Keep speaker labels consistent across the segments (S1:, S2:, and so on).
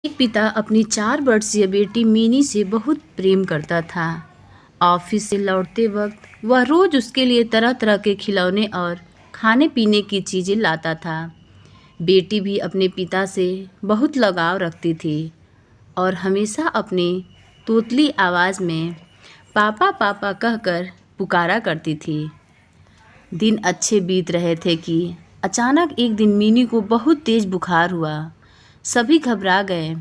S1: एक पिता अपनी 4 वर्षीय बेटी मिनी से बहुत प्रेम करता था। ऑफिस से लौटते वक्त वह रोज उसके लिए तरह तरह के खिलौने और खाने पीने की चीज़ें लाता था। बेटी भी अपने पिता से बहुत लगाव रखती थी और हमेशा अपनी तोतली आवाज़ में पापा पापा कहकर पुकारा करती थी। दिन अच्छे बीत रहे थे कि अचानक एक दिन मिनी को बहुत तेज़ बुखार हुआ। सभी घबरा गए।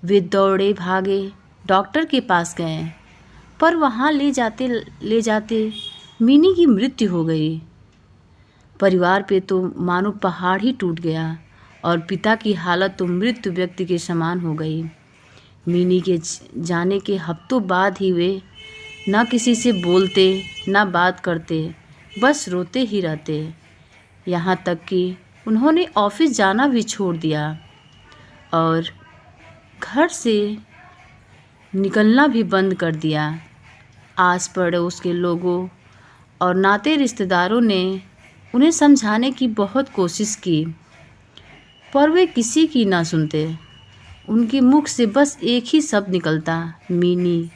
S1: वे दौड़े भागे, डॉक्टर के पास गए, पर वहाँ ले जाते मिनी की मृत्यु हो गई। परिवार पे तो मानो पहाड़ ही टूट गया और पिता की हालत तो मृत्यु व्यक्ति के समान हो गई। मिनी के जाने के हफ्तों बाद ही वे न किसी से बोलते न बात करते, बस रोते ही रहते। यहाँ तक कि उन्होंने ऑफिस जाना भी छोड़ दिया और घर से निकलना भी बंद कर दिया। आस पड़ोस के लोगों और नाते रिश्तेदारों ने उन्हें समझाने की बहुत कोशिश की, पर वे किसी की ना सुनते। उनके मुख से बस एक ही शब्द निकलता, मिनी।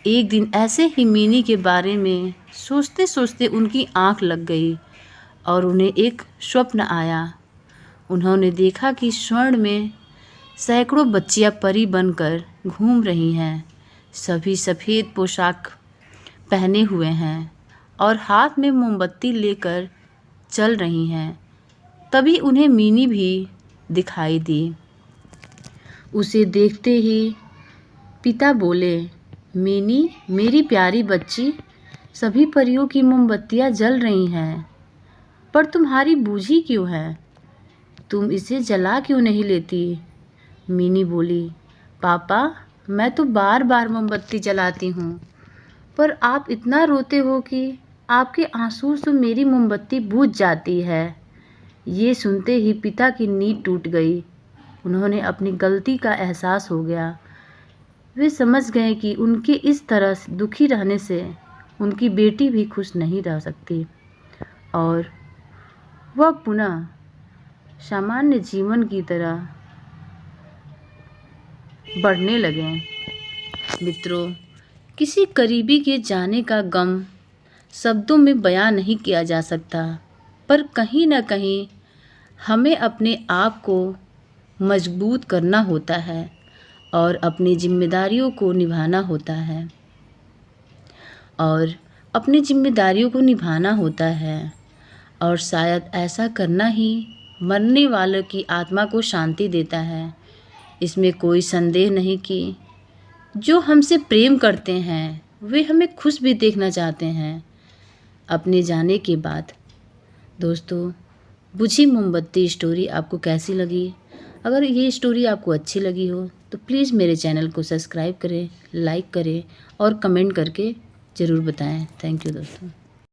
S1: एक दिन ऐसे ही मिनी के बारे में सोचते सोचते उनकी आंख लग गई और उन्हें एक स्वप्न आया। उन्होंने देखा कि स्वर्ण में सैकड़ों बच्चियां परी बनकर घूम रही हैं। सभी सफ़ेद पोशाक पहने हुए हैं और हाथ में मोमबत्ती लेकर चल रही हैं। तभी उन्हें मिनी भी दिखाई दी। उसे देखते ही पिता बोले, मिनी मेरी प्यारी बच्ची, सभी परियों की मोमबत्तियां जल रही हैं, पर तुम्हारी बूझी क्यों है? तुम इसे जला क्यों नहीं लेती? मिनी बोली, पापा मैं तो बार बार मोमबत्ती जलाती हूँ, पर आप इतना रोते हो कि आपके आंसू से मेरी मोमबत्ती बुझ जाती है। ये सुनते ही पिता की नींद टूट गई। उन्होंने अपनी गलती का एहसास हो गया। वे समझ गए कि उनके इस तरह दुखी रहने से उनकी बेटी भी खुश नहीं रह सकती और वह पुनः सामान्य जीवन की तरह बढ़ने लगे। मित्रों, किसी करीबी के जाने का गम शब्दों में बयां नहीं किया जा सकता, पर कहीं ना कहीं हमें अपने आप को मजबूत करना होता है और अपनी जिम्मेदारियों को निभाना होता है और शायद ऐसा करना ही मरने वालों की आत्मा को शांति देता है। इसमें कोई संदेह नहीं कि जो हमसे प्रेम करते हैं वे हमें खुश भी देखना चाहते हैं अपने जाने के बाद। दोस्तों, बुझी मोमबत्ती स्टोरी आपको कैसी लगी? अगर ये स्टोरी आपको अच्छी लगी हो तो प्लीज़ मेरे चैनल को सब्सक्राइब करें, लाइक करें और कमेंट करके ज़रूर बताएं। थैंक यू दोस्तों।